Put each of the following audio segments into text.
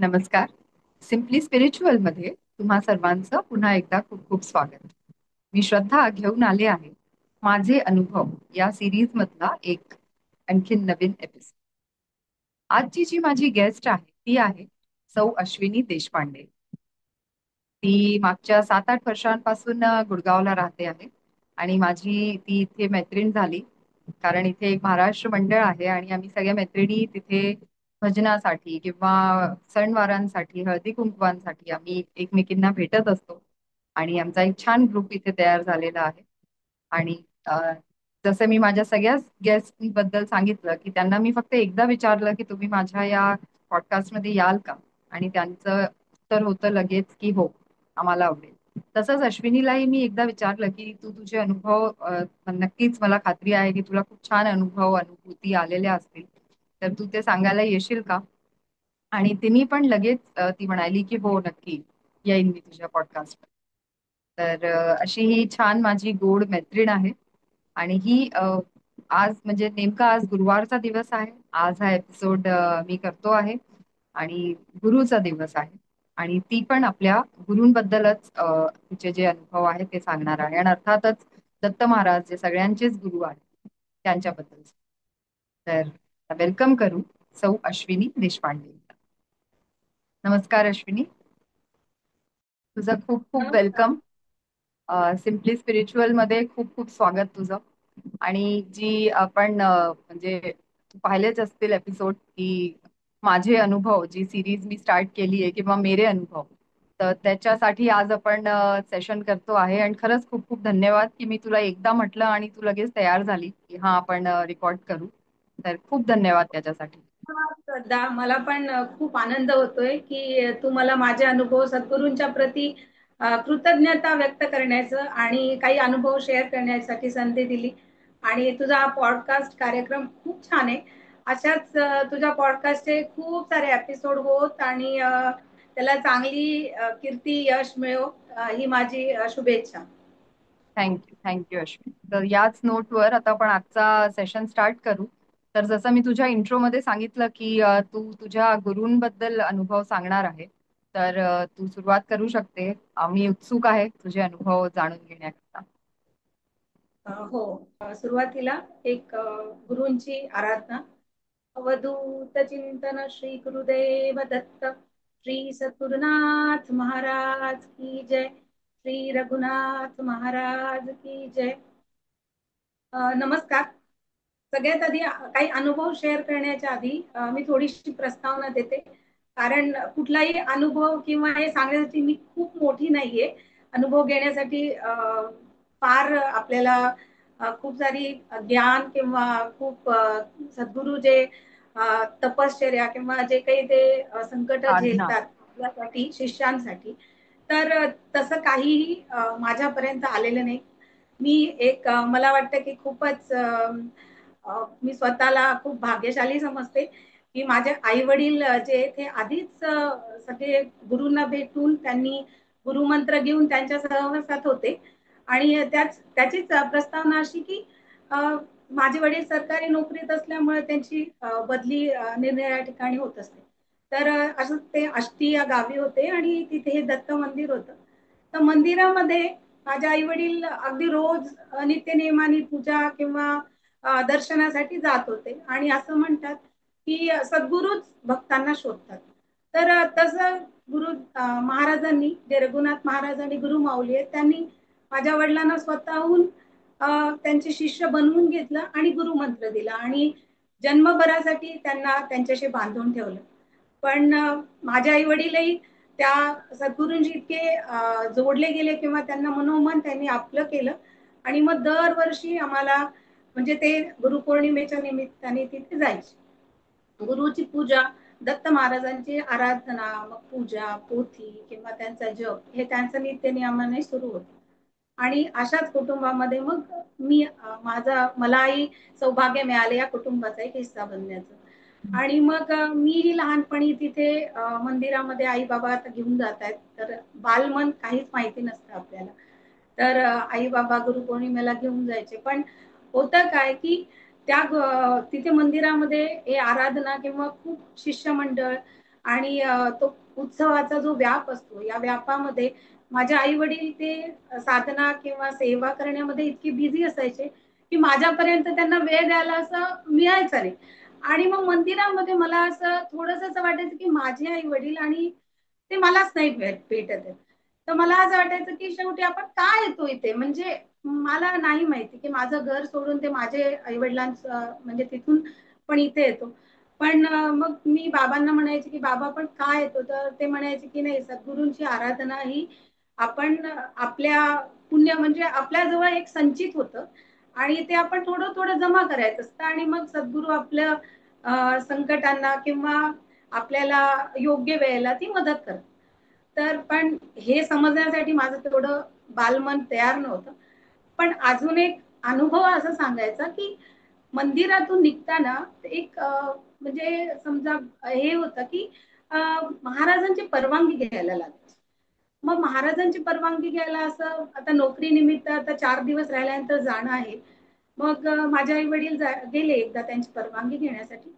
नमस्कार. Simply spiritual मध्ये तुम्हा सर्वांचं पुन्हा एकदा खूप खूप स्वागत. मी श्रद्धा घेऊन आले आहे माझे अनुभव या सिरीज मधला एक आणखीन नवीन एपिसोड. आजची जी माझी गेस्ट आहे ती आहे सौ अश्विनी देशपांडे. ती मागच्या 7-8 वर्षांपासून गुडगावला राहते आहे आणि माझी ती इथे मैत्रीण झाली. कारण इथे एक महाराष्ट्र मंडळ आहे आणि आम्ही सगळ्या मैत्रिणी तिथे भजनासाठी किंवा सणवारांसाठी हळदी कुंकवांसाठी आम्ही एकमेकींना भेटत असतो. आणि आमचा एक छान ग्रुप इथे तयार झालेला आहे. आणि जसं मी माझ्या सगळ्याच गेस्ट बद्दल सांगितलं की त्यांना मी फक्त एकदा विचारलं की तुम्ही माझ्या या पॉडकास्टमध्ये याल का, आणि त्यांचं उत्तर होतं लगेच की हो, आम्हाला आवडेल. तसंच अश्विनीलाही मी एकदा विचारलं की तू तुझे अनुभव नक्कीच मला खात्री आहे की तुला खूप छान अनुभूती आलेल्या असतील, तर तू ते सांगायला येशील का. आणि तिने पण लगेच ती म्हणाली की हो नक्की येईन मी तुझ्या पॉडकास्ट. तर अशी ही छान माझी गोड मैत्रीण आहे. आणि ही आज म्हणजे नेमका आज गुरुवारचा दिवस आहे. आज हा एपिसोड मी करतो आहे आणि गुरुचा दिवस आहे. आणि ती पण आपल्या गुरूंबद्दलच तिचे जे अनुभव आहेत ते सांगणार आहे, आणि अर्थातच दत्त महाराज जे सगळ्यांचेच गुरु आहेत त्यांच्याबद्दल. तर वेलकम करू सौ अश्विनी देशपांडे. नमस्कार अश्विनी, तुझं खूप खूप नमस्कार. वेलकम. सिम्पली स्पिरिच्युअल मध्ये खूप खूप स्वागत तुझं. आणि जी आपण म्हणजे तू पाहिलेच असतील एपिसोड की माझे अनुभव जी सिरीज मी स्टार्ट केली आहे किंवा मेरे अनुभव, तर त्याच्यासाठी आज आपण सेशन करतो आहे. आणि खरंच खूप खूप धन्यवाद की मी तुला एकदा म्हटलं आणि तू लगेच तयार झाली की हा आपण रेकॉर्ड करू. तर खूप धन्यवाद त्याच्यासाठी. श्रद्धा, मला पण खूप आनंद होतोय की तू मला माझे अनुभव सद्गुरूंच्या प्रती कृतज्ञता व्यक्त करण्याचं आणि काही अनुभव शेअर करण्यासाठी संधी दिली. आणि तुझा हा पॉडकास्ट कार्यक्रम खूप छान आहे. अशाच तुझ्या पॉडकास्टचे खूप सारे एपिसोड होत आणि त्याला चांगली कीर्ती यश मिळो, ही माझी शुभेच्छा. Thank you thank you Ashwini. तर याच नोटवर आता आपण आजचा सेशन स्टार्ट करू. तर जसं मी तुझ्या इंट्रोमध्ये सांगितलं की तू तुझ्या गुरूंबद्दल अनुभव सांगणार आहे, तर तू सुरुवात करू शकते. मी उत्सुक आहे तुझे अनुभव जाणून घेण्याकरता. हो. सुरुवातीला एक गुरूंची आराधना. अवधूत चिंतन श्री गुरुदेव दत्त, श्री सद्गुरुनाथ महाराज की जय, श्री रघुनाथ महाराज की जय. नमस्कार. सगळ्यात आधी काही अनुभव शेअर करण्याच्या आधी मी थोडीशी प्रस्तावना देते. कारण कुठलाही अनुभव किंवा हे सांगण्यासाठी मी खूप मोठी नाहीये. अनुभव घेण्यासाठी फार आपल्याला खूप सारी ज्ञान किंवा खूप सद्गुरू जे तपश्चर्या किंवा जे काही ते संकट साधना. झेलतात आपल्यासाठी, शिष्यांसाठी, तर तसं काहीही माझ्यापर्यंत आलेलं नाही. मी एक मला वाटतं की खूपच मी स्वतःला खूप भाग्यशाली समजते की माझे आई वडील जे ते आधीच सगळे गुरुंना भेटून त्यांनी गुरुमंत्र घेऊन त्यांच्या सहवासात होते. आणि त्याचीच प्रस्तावना अशी की माझे वडील सरकारी नोकरीत असल्यामुळे त्यांची बदली निरनिराळ्या ठिकाणी होत असते. तर असं ते आष्टी या गावी होते आणि तिथे हे दत्त मंदिर होतं. तर मंदिरामध्ये माझे आई वडील अगदी रोज नित्यनेमाने पूजा किंवा दर्शनासाठी जात होते. आणि असं म्हणतात की सद्गुरूच भक्तांना शोधतात. तर तसं गुरु महाराजांनी, जे रघुनाथ महाराजांनी गुरु माऊली आहेत, त्यांनी माझ्या वडिलांना स्वतःहून त्यांचे शिष्य बनवून घेतलं आणि गुरुमंत्र दिला आणि जन्मभरासाठी त्यांना त्यांच्याशी बांधून ठेवलं. पण माझे आई वडीलही त्या सद्गुरूंशी इतके जोडले गेले किंवा त्यांना मनोमन त्यांनी आपलं केलं. आणि मग दरवर्षी आम्हाला म्हणजे ते गुरुपौर्णिमेच्या निमित्ताने तिथे जायचे. गुरुची पूजा, दत्त महाराजांची आराधना, मग पूजा, पोथी किंवा त्यांचा जप, हे त्यांचं नित्य नियमाने सुरू होतं. आणि अशाच कुटुंबामध्ये मग मी मलाही सौभाग्य मिळाले या कुटुंबाचा एक हिस्सा बनण्याचं. आणि मग मीही लहानपणी तिथे मंदिरामध्ये आई बाबा आता घेऊन जात आहेत, तर बालमन काहीच माहिती नसतं आपल्याला. तर आई बाबा गुरुपौर्णिमेला घेऊन जायचे. पण होतं काय की तिथे मंदिरामध्ये हे आराधना किंवा खूप शिष्यमंडळ आणि तो उत्सवाचा जो व्याप असतो, या व्यापामध्ये माझे आई वडील ते साधना किंवा सेवा करण्यामध्ये इतकी बिझी असायचे की माझ्यापर्यंत त्यांना वेळ द्यायला असं मिळायचं नाही. आणि मग मंदिरामध्ये मला असं थोडस असं वाटायचं की माझे आई वडील आणि ते मलाच नाही भेटत आहेत. तर मला असं वाटायचं की शेवटी आपण का येतो इथे, म्हणजे मला नाही माहिती की माझं घर सोडून ते माझे आई वडिलांचं म्हणजे तिथून पण इथे येतो. पण मग मी बाबांना म्हणायचे की बाबा पण का येतो, तर ते म्हणायचे की नाही, सद्गुरूंची आराधना ही आपण आपल्या पुण्य म्हणजे आपल्याजवळ एक संचित होतं आणि ते आपण थोडं थोडं जमा करायचं असतं आणि मग सद्गुरू आपल्या संकटांना किंवा आपल्याला योग्य वेळेला ती मदत करतात. तर पण हे समजण्यासाठी माझं तेवढं बालमन तयार नव्हतं. पण अजून एक अनुभव असा सांगायचा की मंदिरातून निघताना एक म्हणजे समजा हे होतं की महाराजांची परवानगी घ्यायला लागली. मग महाराजांची परवानगी घ्यायला असं आता नोकरी निमित्त आता 4 दिवस राहिल्यानंतर जाणं आहे. मग माझे आई वडील गेले एकदा त्यांची परवानगी घेण्यासाठी.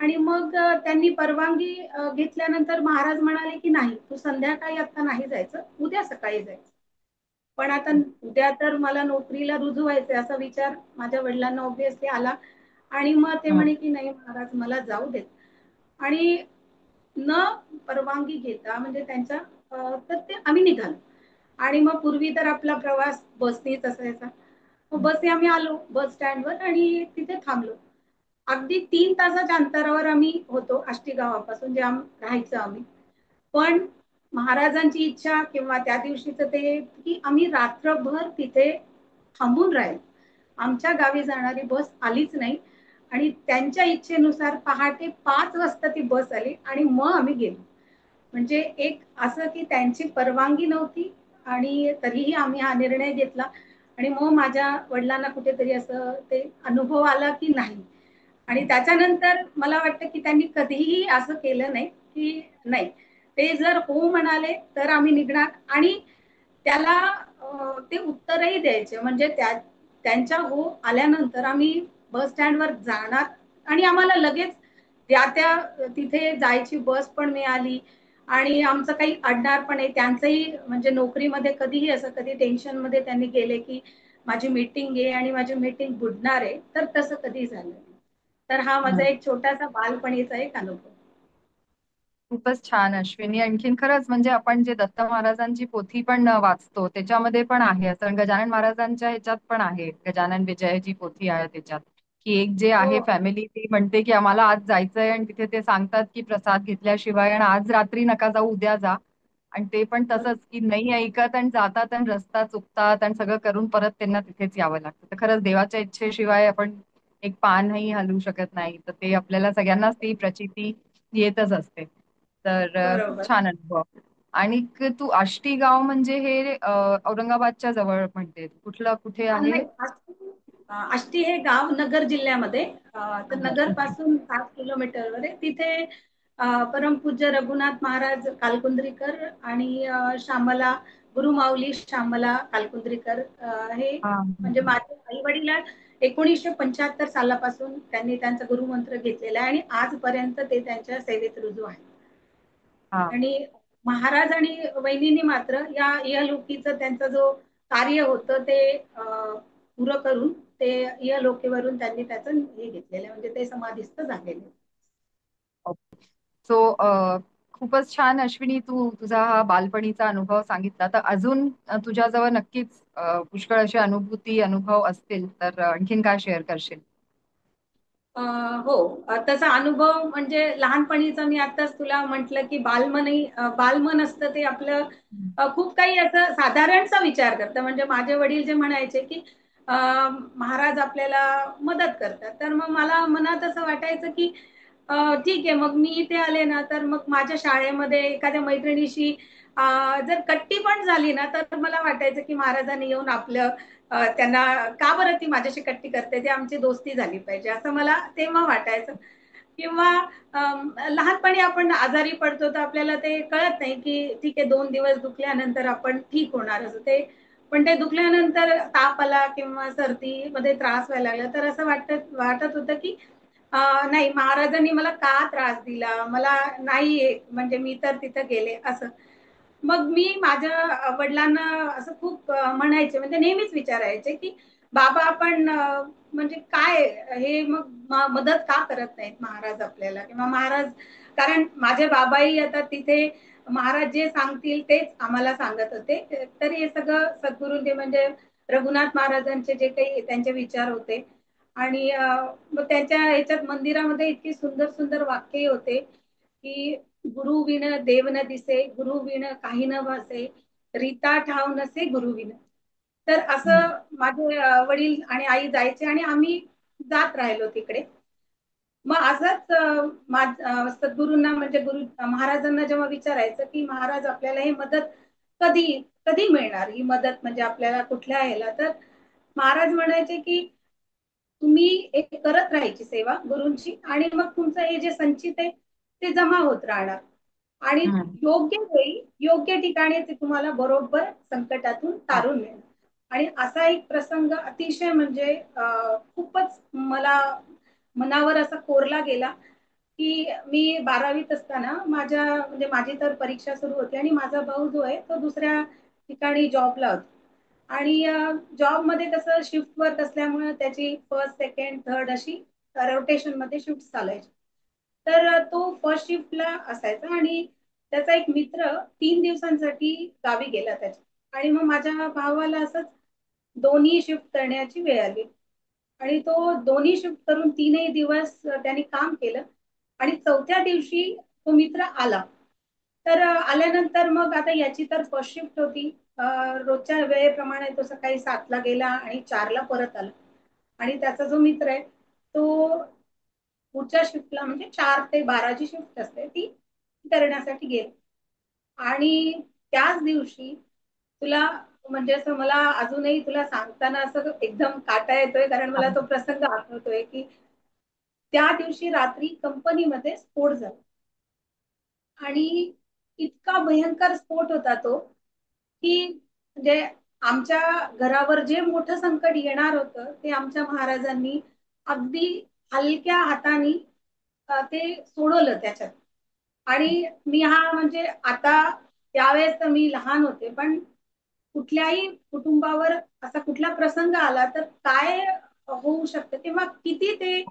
आणि मग त्यांनी परवानगी घेतल्यानंतर महाराज म्हणाले की नाही, तू संध्याकाळी आता नाही जायचं, उद्या सकाळी जायचं. पण आता उद्या तर मला नोकरीला रुजू व्हायचंय असा विचार माझ्या वडिलांना ऑब्व्हियसली आला. आणि मग ते हं. म्हणे की नाही महाराज मला जाऊ देत. आणि न परवानगी घेता म्हणजे त्यांच्या तर ते आम्ही निघालो. आणि मग पूर्वी तर आपला प्रवास बसनीच असायचा. मग बसने आम्ही आलो बस स्टँडवर आणि तिथे थांबलो. अगदी 3 तासाच्या अंतरावर आम्ही होतो आष्टी गावापासून, जे राहायचं आम्ही. पण महाराजांची इच्छा किंवा त्या दिवशीचं ते की आम्ही रात्रभर तिथे थांबून राहिलो. आमच्या गावी जाणारी बस आलीच नाही आणि त्यांच्या इच्छेनुसार पहाटे 5 वाजता ती बस आली आणि मग आम्ही गेलो. म्हणजे एक असं की त्यांची परवानगी नव्हती आणि तरीही आम्ही हा निर्णय घेतला. आणि मग माझ्या वडिलांना कुठेतरी असं ते अनुभव आला की नाही. आणि त्याच्यानंतर मला वाटतं की त्यांनी कधीही असं केलं नाही की नाही, ते जर हो म्हणाले तर आम्ही निघणार. आणि त्याला ते उत्तरही द्यायचे, म्हणजे त्यांच्या हो आल्यानंतर आम्ही बस स्टँडवर जाणार आणि आम्हाला लगेच त्या त्या तिथे जायची बस पण मिळाली. आणि आमचं काही अडणार पण आहे त्यांचंही, म्हणजे नोकरीमध्ये कधीही असं कधी टेन्शन मध्ये त्यांनी गेले की माझी मीटिंग आहे आणि माझी मीटिंग बुडणार आहे, तर तसं कधी झालं नाही. तर हा माझा हं. एक छोटासा बालपणीचा एक अनुभव. खूपच छान अश्विनी. आणखीन खरंच म्हणजे आपण जे दत्त महाराजांची पोथी पण वाचतो त्याच्यामध्ये पण आहे असं, गजानन महाराजांच्या ह्याच्यात पण आहे, गजानन विजय जी पोथी आहे त्याच्यात, की एक जे हो आहे फॅमिली ती म्हणते की आम्हाला आज जायचंय आणि तिथे ते सांगतात की प्रसाद घेतल्याशिवाय आणि आज रात्री नका जाऊ, उद्या जा. आणि ते पण तसंच की नाही ऐकत आणि जातात आणि रस्ता चुकतात आणि सगळं करून परत त्यांना तिथेच यावं लागतं. तर खरंच देवाच्या इच्छेशिवाय आपण एक पानही हलवू शकत नाही. तर ते आपल्याला सगळ्यांनाच ती प्रचिती येतच असते. तर खूप बरोबर. छान अनुभव. आणि तू आष्टी गाव म्हणजे हे औरंगाबादच्या जवळ म्हणते, कुठलं कुठे आहे नाही, हे? आष्टी हे गाव नगर जिल्ह्यामध्ये, तर नगर ओके. पासून 7 किलोमीटरवर आहे. तिथे परमपूज्य रघुनाथ महाराज कालकुंद्रीकर आणि श्यामला गुरुमाऊली श्यामला कालकुंद्रीकर हे हा. म्हणजे माझे आई वडील 1975 सालापासून त्यांनी त्यांचा गुरुमंत्र घेतलेला आहे आणि आजपर्यंत ते त्यांच्या सेवेत रुजू आहे. हा. आणि महाराज आणि वहिनींनी मात्र या इहलोकीचं त्यांचा जो कार्य होतं ते पुरं करून ते इहलोकीवरून त्यांनी त्याचं हे घेतलेलं आहे, म्हणजे ते समाधिस्थ झालेले. सो खूपच छान अश्विनी, तू तुझा हा बालपणीचा अनुभव सांगितला. तर अजून तुझ्याजवळ नक्कीच पुष्कळ अशी अनुभूती अनुभव असतील, तर आणखीन काय शेअर करशील? हो, तसा अनुभव म्हणजे लहानपणीचा मी आताच तुला म्हटलं की बालमनही बालमन असतं ते आपलं खूप काही असं साधारणचा विचार करतं. म्हणजे माझे वडील जे म्हणायचे की महाराज आपल्याला मदत करतात, तर मग मला मनात असं वाटायचं की ठीक आहे, मग मी इथे आले ना तर मग माझ्या शाळेमध्ये एखाद्या मैत्रिणीशी जर कट्टी पण झाली ना तर मला वाटायचं की महाराजांनी येऊन आपलं त्यांना का बरं ती माझ्याशी कट्टी करते, ते आमची दोस्ती झाली पाहिजे असं मला तेव्हा वाटायचं. किंवा लहानपणी आपण आजारी पडतो तर आपल्याला ते कळत नाही की ठीक आहे 2 दिवस दुखल्यानंतर आपण ठीक होणार असं ते. पण ते दुखल्यानंतर ताप आला किंवा सर्दी मध्ये त्रास व्हायला लागला तर असं वाटत वाटत होतं की नाही, महाराजांनी मला का त्रास दिला, मला नाही येत, म्हणजे मी तर तिथं गेले असं. मग मी माझ्या वडिलांना असं खूप म्हणायचे, म्हणजे नेहमीच विचारायचे की बाबा आपण म्हणजे काय हे मग मदत का करत नाहीत महाराज आपल्याला, किंवा महाराज, कारण माझे बाबाही आता तिथे महाराज जे सांगतील तेच आम्हाला सांगत होते. तर हे सगळं सद्गुरूंचे म्हणजे रघुनाथ महाराजांचे जे काही त्यांचे विचार होते. आणि मग त्यांच्या ह्याच्यात मंदिरामध्ये इतकी सुंदर सुंदर वाक्यही होते की गुरु विण देव न दिसे, गुरु विण काही न भासे, रीता ठाव नसे गुरु विण. तर हम्म. असं माझे वडील आणि आई जायचे आणि आम्ही जात राहिलो तिकडे. मग असंच सद्गुरूंना म्हणजे गुरु महाराजांना जेव्हा विचारायचं की महाराज आपल्याला ही मदत कधी कधी मिळणार, ही मदत म्हणजे आपल्याला कुठल्या ह्याला, तर महाराज म्हणायचे की तुम्ही एक करत राहायची सेवा गुरूंची, आणि मग तुमचं हे जे संचित आहे ते जमा होत राहणार, आणि हम्म. योग्य वेळी योग्य ठिकाणी ते तुम्हाला बरोबर संकटातून हा. तारून मिळणार. आणि असा एक प्रसंग अतिशय म्हणजे खूपच मला मनावर असा कोरला गेला की मी 12वीत असताना माझ्या म्हणजे माझी तर परीक्षा सुरू होती आणि माझा भाऊ जो आहे तो दुसऱ्या ठिकाणी जॉबला होता. आणि जॉब मध्ये कसं शिफ्ट वर्क असल्यामुळे त्याची फर्स्ट सेकंड थर्ड अशी रोटेशन मध्ये शिफ्ट चालायची. तर तो फर्स्ट शिफ्टला असायचा आणि त्याचा एक मित्र 3 दिवसांसाठी गावी गेला त्याच्या, आणि मग माझ्या भावाला असंच दोन्ही शिफ्ट करण्याची वेळ आली. आणि तो दोन्ही शिफ्ट करून 3ही दिवस त्यांनी काम केलं. आणि चौथ्या दिवशी तो मित्र आला. तर आल्यानंतर मग आता याची तर फर्स्ट शिफ्ट होती. रोजच्या वेळेप्रमाणे तो सकाळी 7ला गेला आणि 4ला परत आला. आणि त्याचा जो मित्र आहे तो पुढच्या शिफ्टला म्हणजे 4 ते 12 शिफ्ट असते ती करण्यासाठी गेला. आणि त्याच दिवशी तुला म्हणजे असं मला अजूनही तुला सांगताना असं एकदम काटा येतोय, कारण मला तो प्रसंग आठवतोय की त्या दिवशी रात्री कंपनीमध्ये स्फोट झाला. आणि इतका भयंकर स्फोट होता तो की म्हणजे आमच्या घरावर जे मोठं संकट येणार होतं ते आमच्या महाराजांनी अगदी हलक्या हाताने ते सोडवलं त्याच्यात. आणि मी हा म्हणजे आता त्यावेळेस तर मी लहान होते, पण कुठल्याही कुटुंबावर असा कुठला प्रसंग आला तर काय होऊ शकतं किंवा किती ते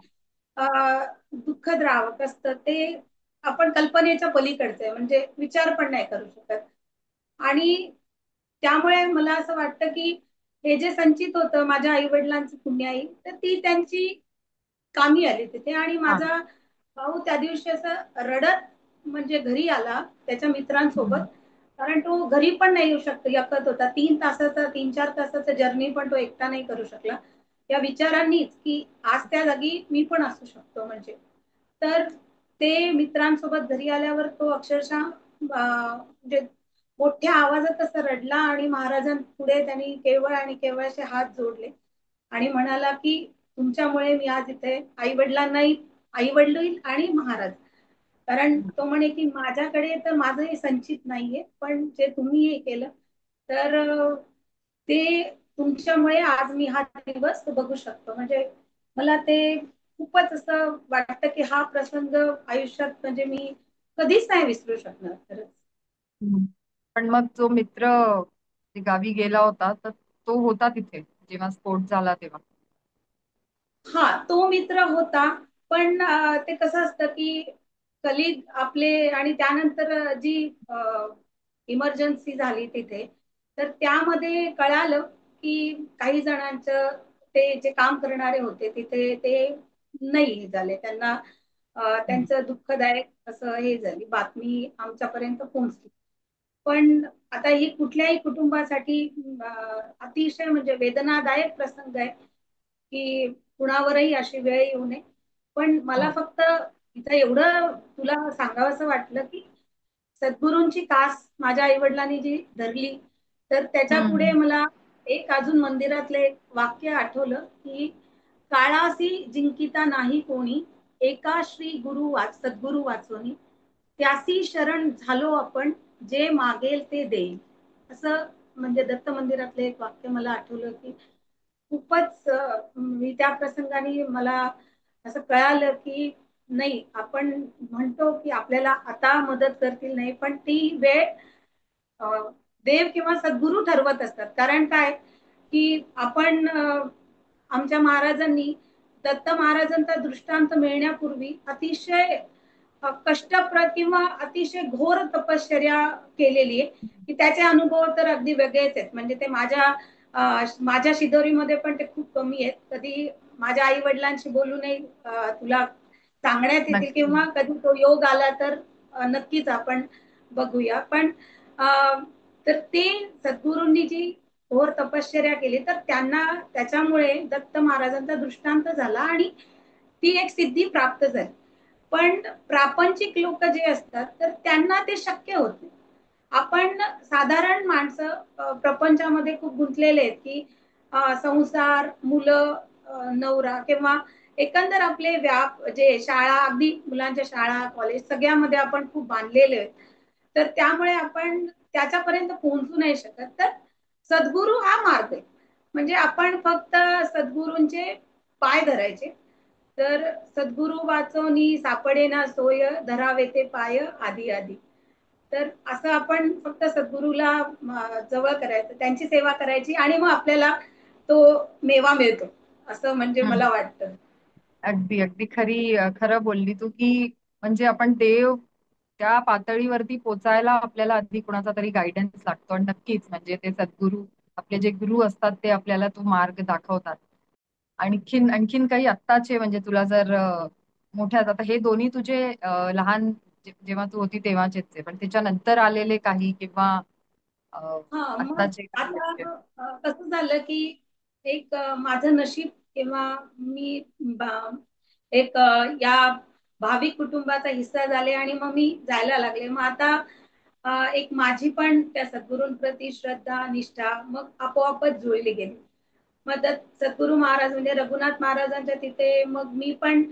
दुःखद्रावक असतं ते आपण कल्पनेच्या पलीकडचं आहे, म्हणजे विचार पण नाही करू शकत. आणि त्यामुळे मला असं वाटतं की हे जे संचित होतं माझ्या आई वडिलांचं पुण्याई, तर ती त्यांची कामी आली तिथे. आणि हा. माझा भाऊ त्या दिवशी असं रडत म्हणजे घरी आला त्याच्या मित्रांसोबत, हम्म. कारण तो घरी पण नाही येऊ शकत एकत होता. 3 तासाचा 3-4 तासाचा जर्नी पण तो एकटा नाही करू शकला, या विचारांनीच की आज त्या जागी मी पण असू शकतो म्हणजे. तर ते मित्रांसोबत घरी आल्यावर तो अक्षरशः म्हणजे मोठ्या आवाजात असं रडला आणि महाराजांपुढे त्यांनी केवळ आणि केवळ असे हात जोडले आणि म्हणाला की तुमच्यामुळे मी आज इथे आई वडिलांनाही, आई वडील आणि महाराज, कारण तो म्हणे की माझ्याकडे तर माझं हे संचित नाहीये, पण जे तुम्ही हे केलं तर ते तुमच्यामुळे आज मी हा दिवस बघू शकतो. म्हणजे मला ते खूपच असं वाटतं की हा प्रसंग आयुष्यात म्हणजे मी कधीच नाही विसरू शकणार खरंच. हम्म. पण मग जो मित्र ते गावी गेला होता तर तो होता तिथे जेव्हा स्फोट झाला तेव्हा? हा, तो मित्र होता. पण ते कसं असतं की कलिग आपले, आणि त्यानंतर जी इमर्जन्सी झाली तिथे, तर त्यामध्ये कळालं की काही जणांचं ते जे काम करणारे होते तिथे ते नाही झाले, त्यांना हम्म. त्यांचं दुःखदायक असं हे झाली बातमी आमच्यापर्यंत पोहोचली. पण आता ही कुठल्याही कुटुंबासाठी अतिशय म्हणजे वेदनादायक प्रसंग आहे की कुणावरही अशी वेळ येऊ नये. पण मला हो. फक्त इथं एवढं तुला सांगावंसं वाटलं की सद्गुरूंची कास माझ्या आई वडिलांनी जी धरली, तर त्याच्या पुढे हम्म. मला एक अजून मंदिरातलं एक वाक्य आठवलं की काळासी जिंकिता नाही कोणी, एका श्री गुरु वाच सद्गुरु वाचवणी, त्यासी शरण झालो आपण, जे मागेल ते देईल. असं म्हणजे दत्त मंदिरातलं एक वाक्य मला आठवलं की खूपच मी त्या प्रसंगाने मला असं कळालं की नाही, आपण म्हणतो की आपल्याला आता मदत करतील नाही, पण ती वेळ देव किंवा सद्गुरू ठरवत असतात. कारण काय की आपण आमच्या महाराजांनी दत्त महाराजांचा दृष्टांत मिळण्यापूर्वी अतिशय कष्टप्रद किंवा अतिशय घोर तपश्चर्या केलेली आहे, की त्याचे अनुभव तर अगदी वेगळेच आहेत. म्हणजे ते माझ्या शिदोरीमध्ये पण ते खूप कमी आहेत. कधी माझ्या आई वडिलांशी बोलूनही तुला सांगण्यात येतील, नक्की. किंवा कधी तो योग आला तर नक्कीच आपण बघूया. पण तर ते सद्गुरूंनी जी घोर तपश्चर्या केली, तर त्यांना त्याच्यामुळे दत्त महाराजांचा दृष्टांत झाला आणि ती एक सिद्धी प्राप्त झाली. पण प्रापंचिक लोक जे असतात तर त्यांना ते शक्य होत नाही. आपण साधारण माणसं प्रपंचामध्ये खूप गुंतलेले आहेत, की संसार, मुलं, नवरा किंवा एकंदर आपले व्याप, जे शाळा, अगदी मुलांच्या शाळा, कॉलेज सगळ्यामध्ये आपण खूप बांधलेले आहेत. तर त्यामुळे आपण त्याच्यापर्यंत पोहोचू नाही शकत. तर सद्गुरू हा मार्ग आहे. म्हणजे आपण फक्त सद्गुरूंचे पाय धरायचे. तर सद्गुरू वाचवणी सापडे ना सोय, धरावे ते पाय आधी आधी. तर असं आपण फक्त सद्गुरूला जवळ करायचं, त्यांची सेवा करायची, आणि मग आपल्याला तो मेवा मिळतो, असं म्हणजे हम्म. मला वाटतं. अगदी अगदी खरं बोलली तू की म्हणजे आपण देव त्या पातळीवरती पोचायला आपल्याला आधी कुणाचा तरी गायडन्स लागतो. आणि नक्कीच म्हणजे ते सद्गुरू, आपले जे गुरु असतात ते आपल्याला तो मार्ग दाखवतात. आणखीन आणखीन काही आत्ताचे म्हणजे तुला जर मोठ्यात आता हे दोन्ही तुझे लहान जेव्हा तू होती तेव्हाचेच आहे, पण त्याच्यानंतर आलेले काही किंवा हा, मग आत्ताचे काही आता असे. कसं झालं की एक माझं नशीब, किंवा मी एक या भाविक कुटुंबाचा हिस्सा झाले आणि मग मी जायला लागले. मग आता एक माझी पण त्या सद्गुरूंप्रती श्रद्धा, निष्ठा मग आपोआपच जुळली गेली. मग सद्गुरू महाराज म्हणजे रघुनाथ महाराजांच्या तिथे मग मी पण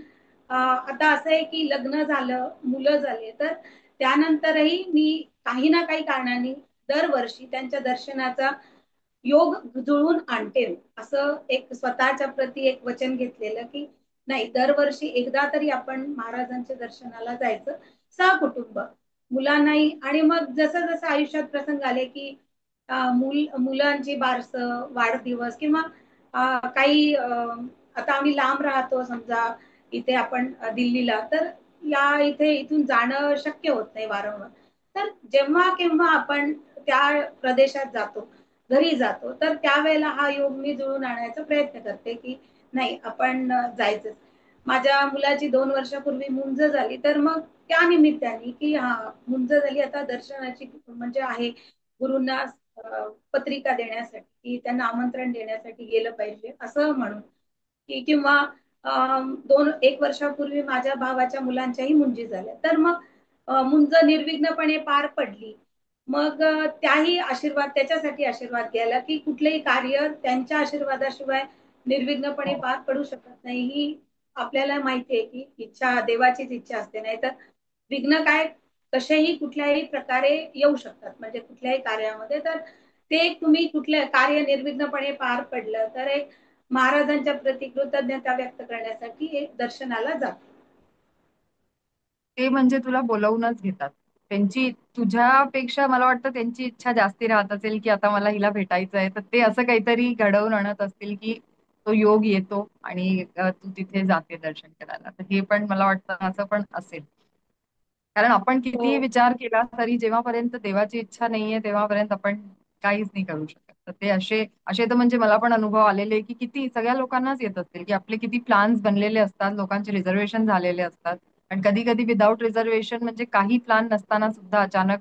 आता असं आहे की लग्न झालं, मुलं झाले, तर त्यानंतरही मी काही ना काही कारणाने दरवर्षी त्यांच्या दर्शनाचा योग जुळवून आणते. असं एक स्वतःच्या प्रती एक वचन घेतलेलं की नाही, दरवर्षी एकदा तरी आपण महाराजांच्या दर्शनाला जायचं, सहकुटुंब, मुलांनाही. आणि मग जसं जसं आयुष्यात प्रसंग आले की मुलांची बारस, वाढदिवस, किंवा काही आता आम्ही लांब राहतो, समजा इथे आपण दिल्लीला, तर या इथे इथून जाणं शक्य होत नाही वारंवार. तर जेव्हा केव्हा आपण त्या प्रदेशात जातो, घरी जातो, तर त्यावेळेला हा योग मी जुळून आणायचा प्रयत्न करते की नाही, आपण जायचं. माझ्या मुलाची 2 वर्षापूर्वी मुंज झाली, तर मग त्या निमित्ताने की हा मुंज झाली, आता दर्शनाची म्हणजे आहे, गुरुंना पत्रिका देण्यासाठी, की त्यांना आमंत्रण देण्यासाठी गेलं पाहिजे असं म्हणून, की किंवा 1 वर्षापूर्वी माझ्या भावाच्या मुलांच्याही मुंजी झाल्या, तर मग मुंज निर्विघ्नपणे पार पडली. मग त्याही आशीर्वाद, त्याच्यासाठी आशीर्वाद घ्यायला, की कुठलेही कार्य त्यांच्या आशीर्वादाशिवाय निर्विघ्नपणे हो. पार पडू शकत नाही, ही आपल्याला माहिती आहे की इच्छा देवाचीच इच्छा असते. नाही तर विघ्न काय कसेही कुठल्याही प्रकारे येऊ शकतात, म्हणजे कुठल्याही कार्यामध्ये. तर ते एक, तुम्ही कुठलं कार्य निर्विघ्नपणे पार पडलं तर एक महाराजांच्या प्रती कृतज्ञता व्यक्त करण्यासाठी एक दर्शनाला जातो. ते म्हणजे तुला बोलवूनच घेतात. त्यांची तुझ्यापेक्षा मला वाटतं त्यांची इच्छा जास्ती राहत असेल की आता मला हिला भेटायचं आहे, तर ते असं काहीतरी घडवून आणत असतील की तो योग येतो आणि तू तिथे जाते दर्शन करायला. तर हे पण मला वाटतं असं पण असेल. कारण आपण हो. कितीही विचार केला तरी जेव्हापर्यंत देवाची इच्छा नाहीये तेव्हापर्यंत आपण काहीच नाही करू शकत. तर ते असे असे तर म्हणजे मला पण अनुभव आलेले की किती सगळ्या लोकांनाच येत असतील की आपले किती प्लॅन्स बनलेले असतात, लोकांचे रिझर्वेशन झालेले असतात. आणि कधी कधी विदाऊट रिझर्वेशन म्हणजे काही प्लॅन नसताना सुद्धा अचानक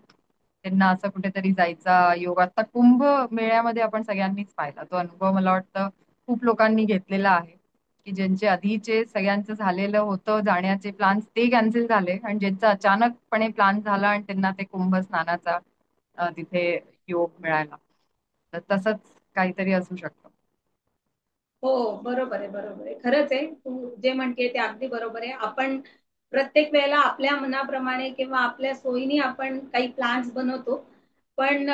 त्यांना असं कुठेतरी जायचा योग. आता कुंभ मेळ्यामध्ये आपण सगळ्यांनीच पाहिला तो अनुभव, मला वाटतं खूप लोकांनी घेतलेला आहे की ज्यांचे आधीचे सगळ्यांचं झालेलं होतं जाण्याचे प्लॅन्स ते कॅन्सल झाले आणि ज्यांचा अचानकपणे प्लॅन झाला आणि त्यांना ते कुंभ स्नानाचा तिथे योग मिळाला. तर तसंच काहीतरी असू शकतं. हो, बरोबर आहे, बरोबर आहे. खरंच आहे. तू जे म्हणते ते अगदी बरोबर आहे. आपण प्रत्येक वेळेला आपल्या मनाप्रमाणे किंवा आपल्या सोयीने आपण काही प्लॅन्स बनवतो. पण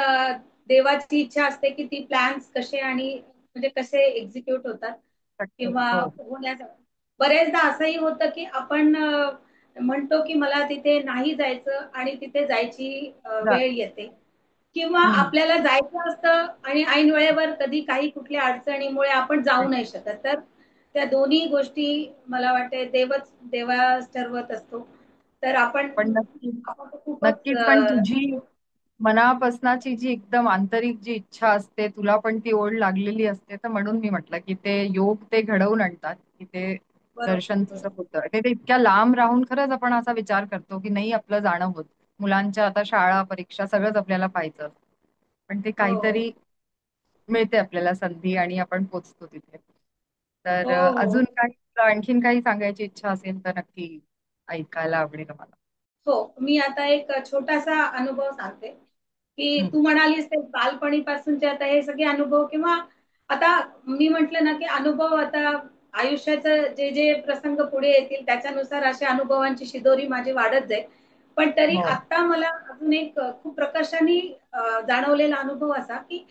देवाची इच्छा असते की ती प्लॅन्स कसे आणि म्हणजे कसे एक्झिक्यूट होतात शक्य. किंवा हो. होण्यासाठी. बरेचदा असंही होतं की आपण म्हणतो की मला तिथे नाही जायचं आणि तिथे जायची जा- वेळ येते, किंवा हम्म. आपल्याला जायचं असतं आणि ऐन वेळेवर कधी काही कुठल्या अडचणीमुळे आपण जाऊ नाही शकत. तर त्या दोन्ही गोष्टी मला वाटते देवाच ठरवत असतो. तर आपण पण नक्कीच, आपण तर खूपच नक्कीच पण तुझी मनापासनाची जी एकदम आंतरिक जी इच्छा असते, तुला पण ती ओढ लागलेली असते, तर म्हणून मी म्हटलं की ते योग ते घडवून आणतात की ते दर्शन बरोबर तुझं होतं. ते ते इतक्या लांब राहून खरंच आपण असा विचार करतो की नाही आपलं जाणं होत. मुलांच्या आता शाळा परीक्षा सगळंच आपल्याला पाहायचं, पण ते हो काहीतरी मिळते आपल्याला संधी आणि आपण पोचतो तिथे. तर हो हो अजून काही तुला आणखीन काही सांगायची इच्छा असेल तर नक्की ऐकायला आवडेल मला. हो. मी आता एक छोटासा अनुभव सांगते, की हम्म. तू म्हणालीस ते बालपणीपासूनचे आता हे सगळे अनुभव, किंवा आता मी म्हंटल ना की अनुभव, आता आयुष्याचं जे जे प्रसंग पुढे येतील त्याच्यानुसार अशा अनुभवांची शिदोरी माझी वाढत जाईल. पण तरी हो. आता मला अजून एक खूप प्रकर्षाने जाणवलेला अनुभव असा की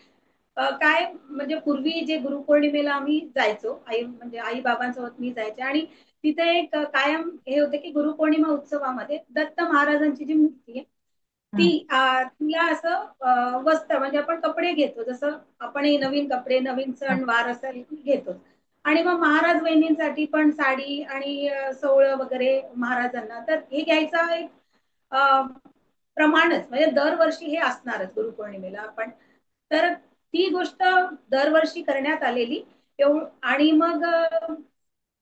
काय म्हणजे पूर्वी जे गुरुपौर्णिमेला आम्ही जायचो, आई म्हणजे आई बाबांसोबत मी जायचे, आणि तिथे एक कायम हे होते की गुरुपौर्णिमा उत्सवामध्ये दत्त महाराजांची जी मूर्ती आहे हम्म. ती तिला असं वस्त्र म्हणजे आपण कपडे घेतो, जसं आपणही नवीन कपडे नवीन सण वार असेल की घेतो. आणि मग महाराज वहिनींसाठी पण साडी आणि सोवळं वगैरे महाराजांना, तर हे घ्यायचा एक अ, प्रमाणच म्हणजे दरवर्षी हे असणारच गुरुपौर्णिमेला आपण. तर ती गोष्ट दरवर्षी करण्यात आलेली. आणि मग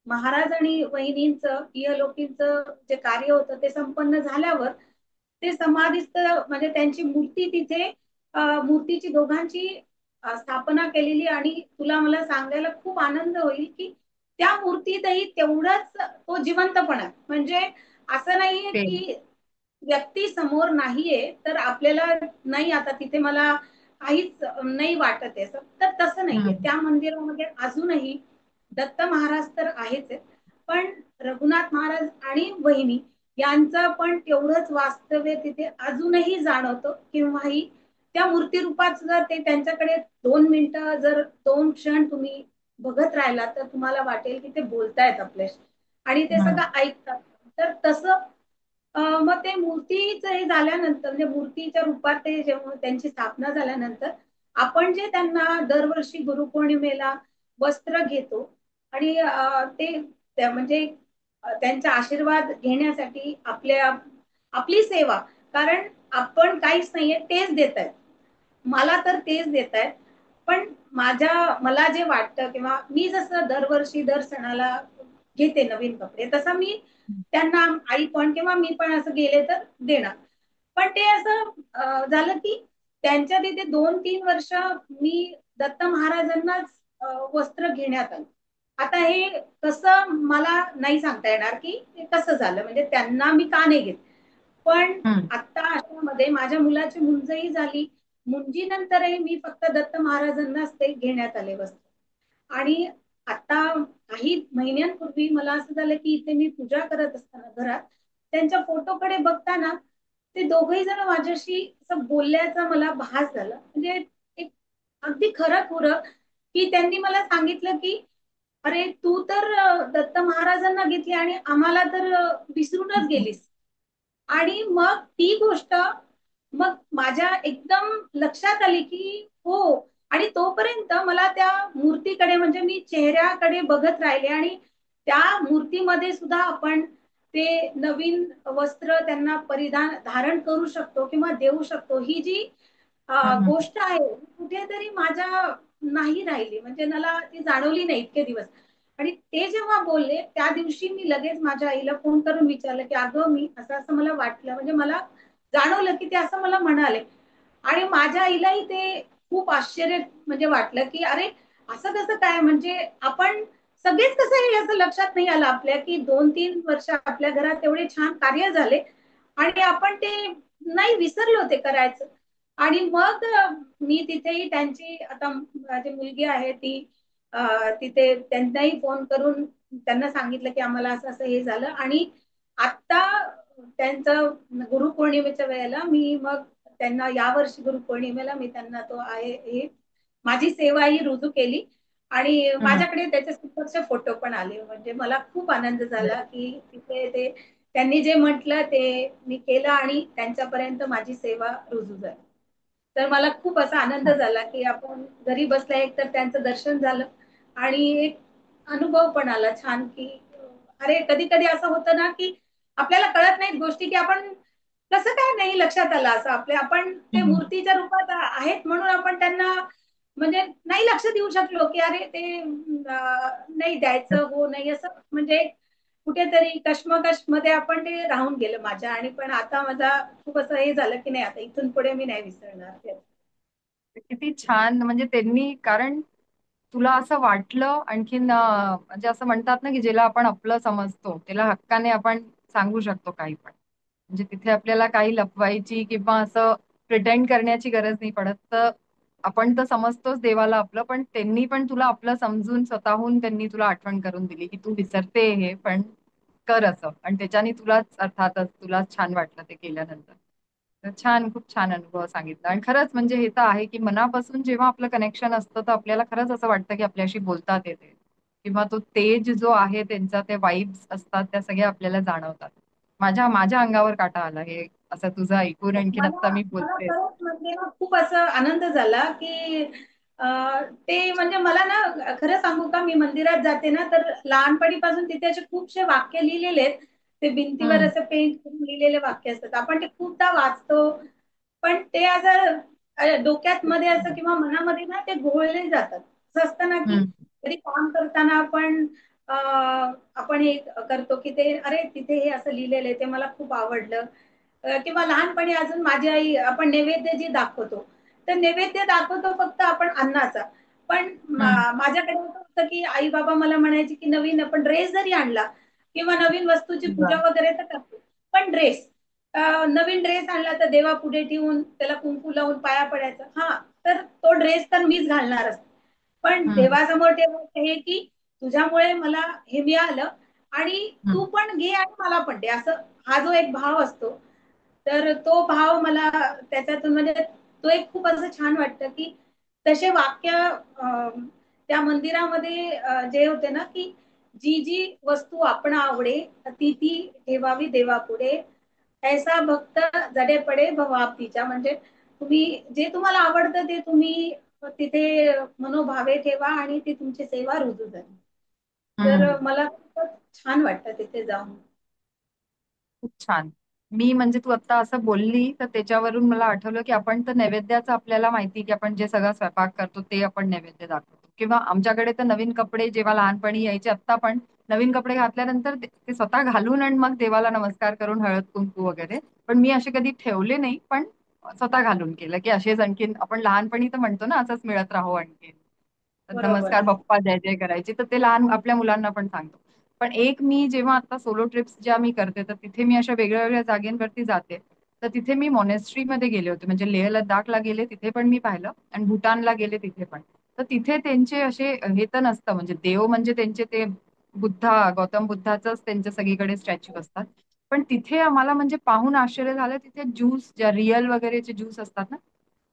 महाराज आणि वहिनींचं इहलोकीचं जे कार्य होतं ते संपन्न झाल्यावर ते समाधीस्थ म्हणजे त्यांची मूर्ती तिथे मूर्तीची दोघांची स्थापना केलेली. आणि तुला मला सांगायला खूप आनंद होईल की त्या मूर्तीतही तेवढाच तो जिवंतपणा, म्हणजे असं नाहीये ते की व्यक्ती समोर नाहीये तर आपल्याला नाही, आता तिथे मला काहीच नाही वाटत आहे, तर तसं नाहीये. हम्म. त्या मंदिरामध्ये अजूनही दत्त महाराज तर आहेच, पण रघुनाथ महाराज आणि वहिनी यांचं पण तेवढंच वास्तव्य तिथे अजूनही जाणवतं. केव्हाही त्या मूर्ती रूपात जर ते त्यांच्याकडे 2 मिनिटं जर 2 क्षण तुम्ही बघत राहिला तर तुम्हाला वाटेल की ते बोलतायत आपल्याशी आणि ते हम्म. सगळं ऐकतात. तर तसं मग ते मूर्तीचं हे झाल्यानंतर म्हणजे मूर्तीच्या रूपात ते जेव्हा त्यांची स्थापना झाल्यानंतर आपण जे त्यांना दरवर्षी गुरुपौर्णिमेला वस्त्र घेतो आणि ते म्हणजे त्यांचा आशीर्वाद घेण्यासाठी आपली सेवा, कारण आपण काहीच नाहीये, तेच देत आहेत. मला तर तेच देत आहेत. पण मला जे वाटतं, किंवा मी जसं दरवर्षी दर सणाला घेते नवीन कपडे, तसं मी त्यांना आई पण किंवा मी पण असं गेले तर देणार. पण ते असं झालं की त्यांच्या तिथे 2-3 वर्ष मी दत्त महाराजांनाच वस्त्र घेण्यात आलं. आता हे कसं मला नाही सांगता येणार की ते कसं झालं, म्हणजे त्यांना मी का नाही घेत. पण हम्म. आता अशामध्ये माझ्या मुलाची मुंजही झाली. मुंजीनंतरही मी फक्त दत्त महाराजांनाच ते घेण्यात आले वस्त्र. आणि आता काही महिन्यांपूर्वी मला असं झालं की इथे मी पूजा करत असताना घरात त्यांच्या फोटोकडे बघताना ते दोघही जण माझ्याशी असं बोलल्याचा मला भास झाला. म्हणजे एक अगदी खरं खुरं की त्यांनी मला सांगितलं की अरे तू तर दत्त महाराजांना घेतली आणि आम्हाला तर विसरूनच गेलीस. आणि मग ती गोष्ट मग माझ्या एकदम लक्षात आली की हो. आणि तोपर्यंत मला त्या मूर्तीकडे म्हणजे मी चेहऱ्याकडे बघत राहिले, आणि त्या मूर्तीमध्ये सुद्धा आपण ते नवीन वस्त्र त्यांना धारण करू शकतो किंवा देऊ शकतो, ही जी हम्म. गोष्ट आहे कुठेतरी माझ्या नाही राहिली, म्हणजे मला ती जाणवली नाही इतके दिवस. आणि ते जेव्हा बोलले त्या दिवशी मी लगेच माझ्या आईला फोन करून विचारलं की अगं मी असं असं मला वाटलं, म्हणजे मला जाणवलं की ते असं मला म्हणाले. आणि माझ्या आईलाही ते खूप आश्चर्य म्हणजे वाटलं की अरे असं कसं काय, म्हणजे आपण सगळेच कसं हे असं लक्षात नाही आलं आपल्या की 2-3 वर्ष आपल्या घरात एवढे छान कार्य झाले आणि आपण ते नाही विसरलो ते करायचं. आणि मग मी तिथेही त्यांची आता माझी मुलगी आहे ती तिथे त्यांनाही फोन करून त्यांना सांगितलं की आम्हाला असं असं हे झालं. आणि आता त्यांचं गुरुपौर्णिमेच्या वेळेला मी मग त्यांना यावर्षी गुरुपौर्णिमेला मी त्यांना तो आहे हे माझी सेवा ही रुजू केली. आणि हम्म. माझ्याकडे त्याचे सुंदरसे फोटो पण आले. म्हणजे मला खूप आनंद झाला की तिथे ते त्यांनी जे म्हटलं ते मी केलं आणि त्यांच्यापर्यंत माझी सेवा रुजू झाली. तर मला खूप असा आनंद झाला की आपण घरी बसल्या एक तर त्यांचं दर्शन झालं आणि एक अनुभव पण आला छान की अरे कधी कधी असं होतं ना की आपल्याला कळत नाहीत गोष्टी की आपण कसं काय नाही लक्षात आलं असं आपल्या आपण ते हम्म. मूर्तीच्या रूपात आहेत म्हणून आपण त्यांना म्हणजे नाही लक्ष देऊ शकलो की अरे ते नाही द्यायचं हो नाही असं म्हणजे कुठेतरी कश्मकश मध्ये आपण ते राहून गेलं माझ्या आणि पण आता माझा खूप असं हे झालं की नाही आता इथून पुढे मी नाही विसरणार ते. किती छान म्हणजे त्यांनी, कारण तुला असं वाटलं आणखीन म्हणजे असं म्हणतात ना की ज्याला आपण आपलं समजतो त्याला हक्काने आपण सांगू शकतो काही पण. म्हणजे तिथे आपल्याला काही लपवायची किंवा असं प्रिटेंड करण्याची गरज नाही पडत. तर आपण तर समजतोच देवाला आपलं, पण त्यांनी पण तुला आपलं समजून स्वतःहून त्यांनी तुला आठवण करून दिली की तू विसरते हे पण कर असं, आणि त्याच्याने तुलाच अर्थातच तुलाच छान वाटलं ते केल्यानंतर. तर छान, खूप छान अनुभव सांगितला. आणि खरंच म्हणजे हे तर आहे की मनापासून जेव्हा आपलं कनेक्शन असतं तर आपल्याला खरंच असं वाटतं की आपल्याशी बोलतात येते, किंवा तो तेज जो आहे त्यांचा, ते वाईब्स असतात त्या सगळ्या आपल्याला जाणवतात. माझ्या माझ्या अंगावर काटा आला हे असं तुझं ऐकून, आणखीन आता मला मी मला बोलते. खरंच म्हणजे ना खूप असं आनंद झाला की ते म्हणजे मला ना खरं सांगू का मी मंदिरात जाते ना तर लहानपणीपासून तिथे असे खूपशे वाक्य लिहिलेले आहेत. ते भिंतीवर हम्म. असं पेंट करून लिहिलेले वाक्य असतात आपण ते खूपदा वाचतो पण ते असं डोक्यात मध्ये असं किंवा मनामध्ये ना ते घोळले जातात. असं असतं ना की हम्म. कधी काम करताना आपण हे करतो की ते अरे तिथे हे असं लिहिलेलं आहे ते मला खूप आवडलं. किंवा लहानपणी अजून माझी आई आपण नैवेद्य जे दाखवतो तर नैवेद्य दाखवतो फक्त आपण अन्नाचा. पण हम्म. माझ्याकडे असं होतं की आई बाबा मला म्हणायचे की नवीन आपण ड्रेस जरी आणला किंवा नवीन वस्तूची पूजा बरं. वगैरे तर करतो पण ड्रेस नवीन ड्रेस आणला तर देवा पुढे ठेवून त्याला कुंकू लावून पाया पडायचं हा तर तो ड्रेस तर मीच घालणारच. पण हम्म. देवासमोर ठेवायचं हे की तुझ्यामुळे मला हे मिळालं आणि हम्म. तू पण घे आणि मला पण दे असं हा जो एक भाव असतो तर तो भाव मला त्याच्यातून म्हणजे तो एक खूप असं छान वाटतं की तसे वाक्य त्या मंदिरामध्ये जे होते ना की जी जी वस्तू आपण आवडे ती ती ठेवावी देवापुढे ऐसा भक्त जडे पडे भवाप्तीच्या म्हणजे तुम्ही जे तुम्हाला आवडतं ते तुम्ही तिथे मनोभावे ठेवा आणि ती तुमची सेवा रुजू झाली. तर हम्म. मला खूपच छान वाटतं तिथे जाऊन. खूप छान. मी म्हणजे तू आता असं बोलली तर त्याच्यावरून मला आठवलं की आपण तर नैवेद्याचं आपल्याला माहिती की आपण जे सगळं स्वयंपाक करतो ते आपण नैवेद्य दाखवतो, किंवा आमच्याकडे तर नवीन कपडे जेव्हा लहानपणी यायचे, आत्ता पण नवीन कपडे घातल्यानंतर ते स्वतः घालून आणि मग देवाला नमस्कार करून हळद कुंकू वगैरे. पण मी असे कधी ठेवले नाही, पण स्वतः घालून केलं की असेच आणखीन आपण लहानपणी तर म्हणतो ना असंच मिळत राहो आणखीन. बरोबर. नमस्कार बाप्पा जय जय करायची, तर ते लहान आपल्या मुलांना पण सांगतो. पण एक मी जेव्हा आता सोलो ट्रिप्स ज्या मी करते तर तिथे मी अशा वेगळ्या वेगळ्या जागेंवरती जाते. तर तिथे मी मॉनेस्ट्री मध्ये गेले होते, म्हणजे लेह लद्दाखला गेले तिथे पण मी पाहिलं, आणि भूटानला गेले तिथे पण. तर तिथे त्यांचे असे हे तर नसतं, म्हणजे देव म्हणजे त्यांचे ते गौतम बुद्धाचंच त्यांच्या सगळीकडे स्टॅच्यू असतात. पण तिथे आम्हाला म्हणजे पाहून आश्चर्य झालं, तिथे ज्यूस ज्या रिअल वगैरेचे ज्यूस असतात ना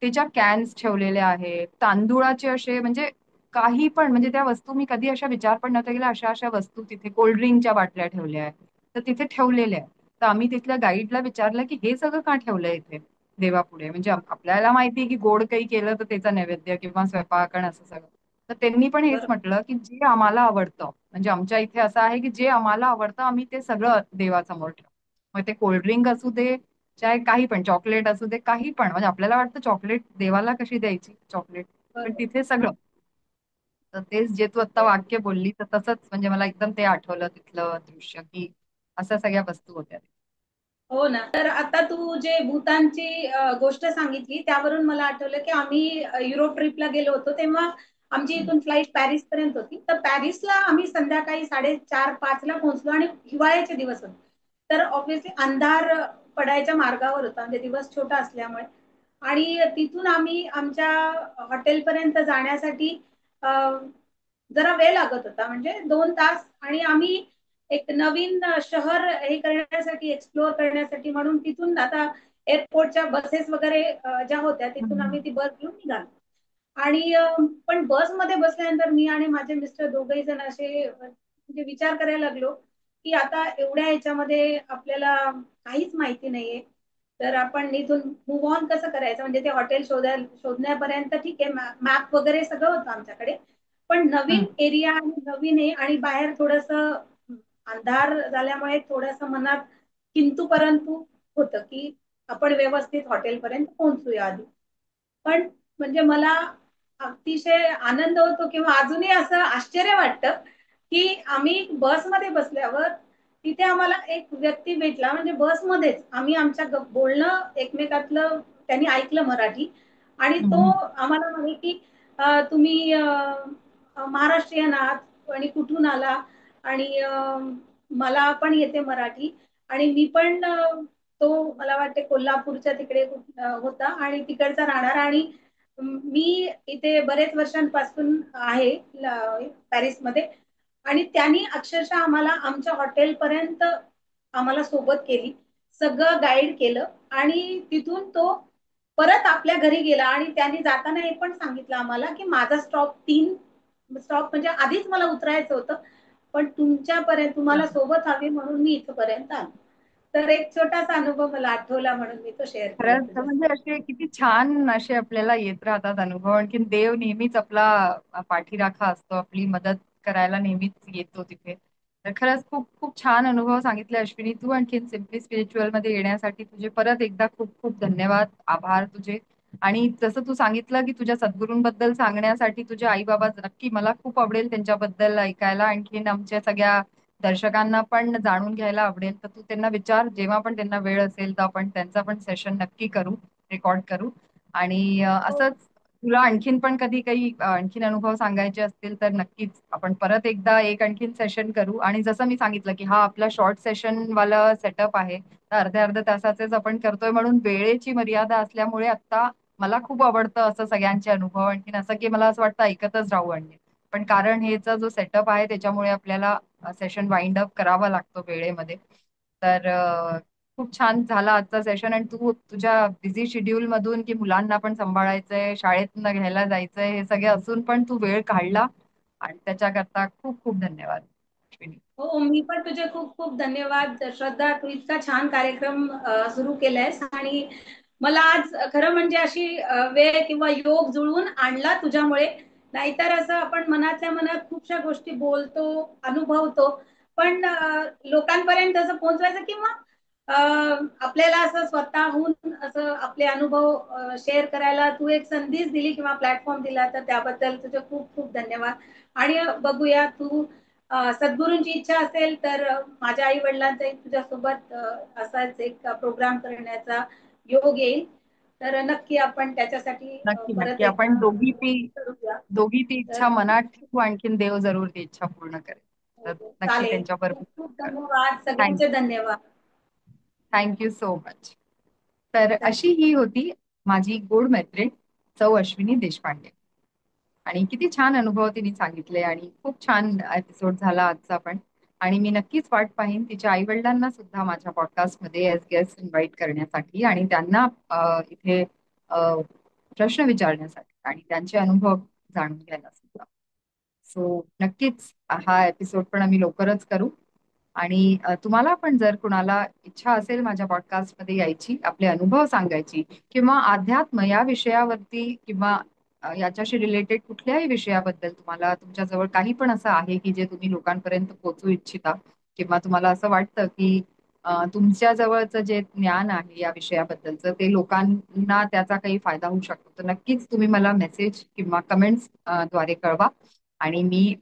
त्याच्या कॅन्स ठेवलेल्या आहेत, तांदुळाचे असे म्हणजे काही पण, म्हणजे त्या वस्तू मी कधी अशा विचार पण नव्हता केला, अशा अशा वस्तू तिथे कोल्ड्रिंकच्या बाटल्या ठेवल्या आहेत तर तिथे ठेवलेल्या आहेत. तर आम्ही तिथल्या गाईडला विचारलं की हे सगळं का ठेवलंय इथे देवापुढे, म्हणजे आपल्याला माहिती आहे की गोड काही केलं तर त्याचा नैवेद्य किंवा स्वयंपाक आणि असं सगळं. तर त्यांनी पण हेच बरोबर. म्हटलं की जे आम्हाला आवडतं, म्हणजे आमच्या इथे असं आहे की जे आम्हाला आवडतं आम्ही ते सगळं देवासमोर ठेवतो. मग ते कोल्ड्रिंक असू दे, चाहे काही पण, चॉकलेट असू दे, काही पण, म्हणजे आपल्याला वाटतं चॉकलेट देवाला कशी द्यायची चॉकलेट, पण बरोबर. तिथे सगळं. तर तेच जे तू आता वाक्य बोलली तर तसंच म्हणजे मला एकदम ते आठवलं तिथलं दृश्य की अशा सगळ्या वस्तू होत्या. हो ना. तर आता तू जे भूतानची गोष्ट सांगितली त्यावरून मला आठवलं की आम्ही युरोप ट्रिपला गेलो होतो तेव्हा आमची हम्म. इथून फ्लाईट पॅरिस पर्यंत होती. तर पॅरिसला आम्ही संध्याकाळी 4:30-5 ला पोहोचलो आणि हिवाळ्याचे दिवस होते. तर ऑब्व्हियसली अंधार पडायच्या मार्गावर होता म्हणजे दिवस छोटा असल्यामुळे आणि तिथून आम्ही आमच्या हॉटेलपर्यंत जाण्यासाठी अ, जरा वेळ लागत होता म्हणजे 2 तास आणि आम्ही एक नवीन शहर हे करण्यासाठी एक्सप्लोअर करण्यासाठी म्हणून तिथून आता एअरपोर्टच्या बसेस वगैरे ज्या होत्या तिथून हम्म. आम्ही ती बस घेऊन निघालो आणि पण बसमध्ये बसल्यानंतर मी आणि माझे मिस्टर दोघही जण असे म्हणजे विचार करायला लागलो की आता एवढ्या ह्याच्यामध्ये आपल्याला काहीच माहिती नाहीये, तर आपण इथून मूव्ह ऑन कसं करायचं. म्हणजे ते हॉटेल शोधण्यापर्यंत ठीक आहे, मॅप वगैरे सगळं होतं आमच्याकडे, पण हं, नवीन एरिया आणि नवीन आहे आणि बाहेर थोडस अंधार झाल्यामुळे थोडस मनात किंतु परंतु होतं की आपण व्यवस्थित हॉटेलपर्यंत पोहोचूया आधी. पण म्हणजे मला अतिशय आनंद होतो किंवा अजूनही असं आश्चर्य वाटतं की आम्ही बसमध्ये बसल्यावर तिथे आम्हाला एक व्यक्ती भेटला, म्हणजे बसमध्येच आम्ही आमच्या बोलणं एकमेकातलं त्यांनी ऐकलं मराठी, आणि हं, तो हं. आम्हाला म्हणे की तुम्ही महाराष्ट्रीयन आहात आणि कुठून आला, आणि मला पण येते मराठी, आणि मी पण तो मला वाटते कोल्हापूरच्या तिकडे होता आणि तिकडचा राहणार, आणि मी इथे बरेच वर्षांपासून आहे पॅरिसमध्ये, आणि त्यांनी अक्षरशः आम्हाला आमच्या हॉटेलपर्यंत आम्हाला सोबत केली, सगळं गाईड केलं, आणि तिथून तो परत आपल्या घरी गेला. आणि त्यांनी जाताना हे पण सांगितलं आम्हाला की माझा स्टॉप 3 स्टॉप म्हणजे आधीच मला उतरायचं होतं, पण तुमच्यापर्यंत तुम्हाला सोबत हवी म्हणून मी इथपर्यंत आलो. तर एक छोटासा अनुभव मला आठवला म्हणून मी तो शेअर केला खरंच तर म्हणजे तुझ्यासोबत. असे किती छान असे आपल्याला येत राहतात अनुभव. आणखीन देव नेहमीच आपला पाठीराखा असतो, आपली मदत करायला नेहमीच येतो तिथे. तर खरंच खूप खूप छान अनुभव सांगितले अश्विनी तू. आणखीन सिम्पली स्पिरिच्युअल मध्ये येण्यासाठी तुझे परत एकदा खूप खूप धन्यवाद, आभार तुझे. आणि जसं तू सांगितलं की तुझ्या सद्गुरूंबद्दल सांगण्यासाठी तुझे आई बाबा, नक्की मला खूप आवडेल त्यांच्याबद्दल ऐकायला. आणखीन आमच्या सगळ्या दर्शकांना पण जाणून घ्यायला आवडेल. तर तू त्यांना विचार, जेव्हा पण त्यांना वेळ असेल तर आपण त्यांचा पण सेशन नक्की करू, रेकॉर्ड करू. आणि हो असंच तुला आणखीन पण कधी काही आणखीन अनुभव सांगायचे असतील तर नक्कीच आपण परत एकदा एक आणखीन सेशन करू. आणि जसं मी सांगितलं की हा आपला शॉर्ट सेशन वाला सेटअप आहे, तर अर्ध्या अर्ध्या तासाचेच आपण करतोय, म्हणून वेळेची मर्यादा असल्यामुळे आता मला खूप आवडतं असं सगळ्यांचे अनुभव, आणखीन असं की मला असं वाटतं ऐकतच राहू. आणखी पण कारण हेचा जो सेटअप आहे त्याच्यामुळे आपल्याला सेशन वाइंड अप करावा लागतो वेळेमध्ये. तर खूप छान झाला आजचा सेशन. आणि तू तुझ्या बिझी शेड्यूल मधून की मुलांना पण सांभाळायचंय, शाळेतनं घ्यायला जायचंय, हे सगळे असून पण तू वेळ काढला, आणि त्याच्याकरता खूप खूप धन्यवाद अश्विनी. हो, मी पण तुझे खूप खूप धन्यवाद श्रद्धा. तू इतका छान कार्यक्रम सुरू केलायस, आणि मला आज खरं म्हणजे अशी वेळ किंवा योग जुळवून आणला तुझ्यामुळे. नाहीतर असं आपण मनातल्या मनात खूपशा गोष्टी बोलतो, अनुभवतो, पण लोकांपर्यंत असं पोहोचवायचं किंवा आपल्याला असं स्वतःहून असं आपले अनुभव शेअर करायला तू एक संधीच दिली किंवा प्लॅटफॉर्म दिला, तर त्याबद्दल तुझे खूप खूप धन्यवाद. आणि बघूया, तू सद्गुरूंची इच्छा असेल तर माझ्या आई वडिलांचाही तुझ्यासोबत असाच एक प्रोग्राम करण्याचा योग येईल, तर नक्की आपण त्याच्यासाठी नक्की परत नक्की एकदा आपण दोघी ती करूया. दोघी ती तर इच्छा मनात ठेवू, आणखीन देव जरूर ती इच्छा पूर्ण करेल. तर नक्की चालेल. त्यांच्या खूप खूप बरोबर धन्यवाद, थँक सगळ्यांचे धन्यवाद. Thank you so much. तर अशी ही होती माझी गोड मैत्रीण सौ अश्विनी देशपांडे. आणि किती छान अनुभव तिने सांगितले, आणि खूप छान एपिसोड झाला आजचा पण. आणि मी नक्कीच वाट पाहीन तिच्या आई वडिलांना सुद्धा माझ्या पॉडकास्टमध्ये एज गेस्ट इन्व्हाइट करण्यासाठी, आणि त्यांना इथे प्रश्न विचारण्यासाठी आणि त्यांचे अनुभव जाणून घ्यायला सुद्धा. सो नक्कीच हा एपिसोड पण आम्ही लवकरच करू. आणि तुम्हाला पण जर कुणाला इच्छा असेल माझ्या पॉडकास्टमध्ये यायची, आपले अनुभव सांगायची, किंवा अध्यात्म या विषयावरती किंवा याच्याशी रिलेटेड कुठल्याही विषयाबद्दल तुम्हाला तुमच्याजवळ काही पण असं आहे की जे तुम्ही लोकांपर्यंत पोहोचू इच्छिता, किंवा तुम्हाला असं वाटतं की तुमच्या जवळचं जे ज्ञान आहे या विषयाबद्दलचं ते लोकांना त्याचा काही फायदा होऊ शकतो, तर नक्कीच तुम्ही मला मेसेज किंवा कमेंट्स द्वारे कळवा. आणि मी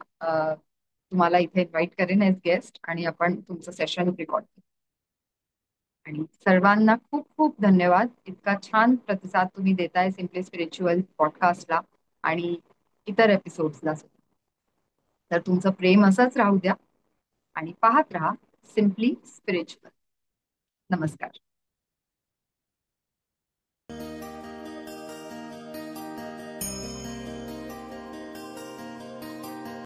तुम्हाला इथे इन्व्हाइट करेन एज गेस्ट, आणि आपण तुमचं सेशन रेकॉर्ड करू. आणि सर्वांना खूप खूप धन्यवाद, इतका छान प्रतिसाद तुम्ही देताय सिम्पली स्पिरिच्युअल पॉडकास्टला आणि इतर एपिसोड्सला सुद्धा. तर तुमचं प्रेम असंच राहू द्या, आणि पाहत राहा सिम्पली स्पिरिच्युअल. नमस्कार.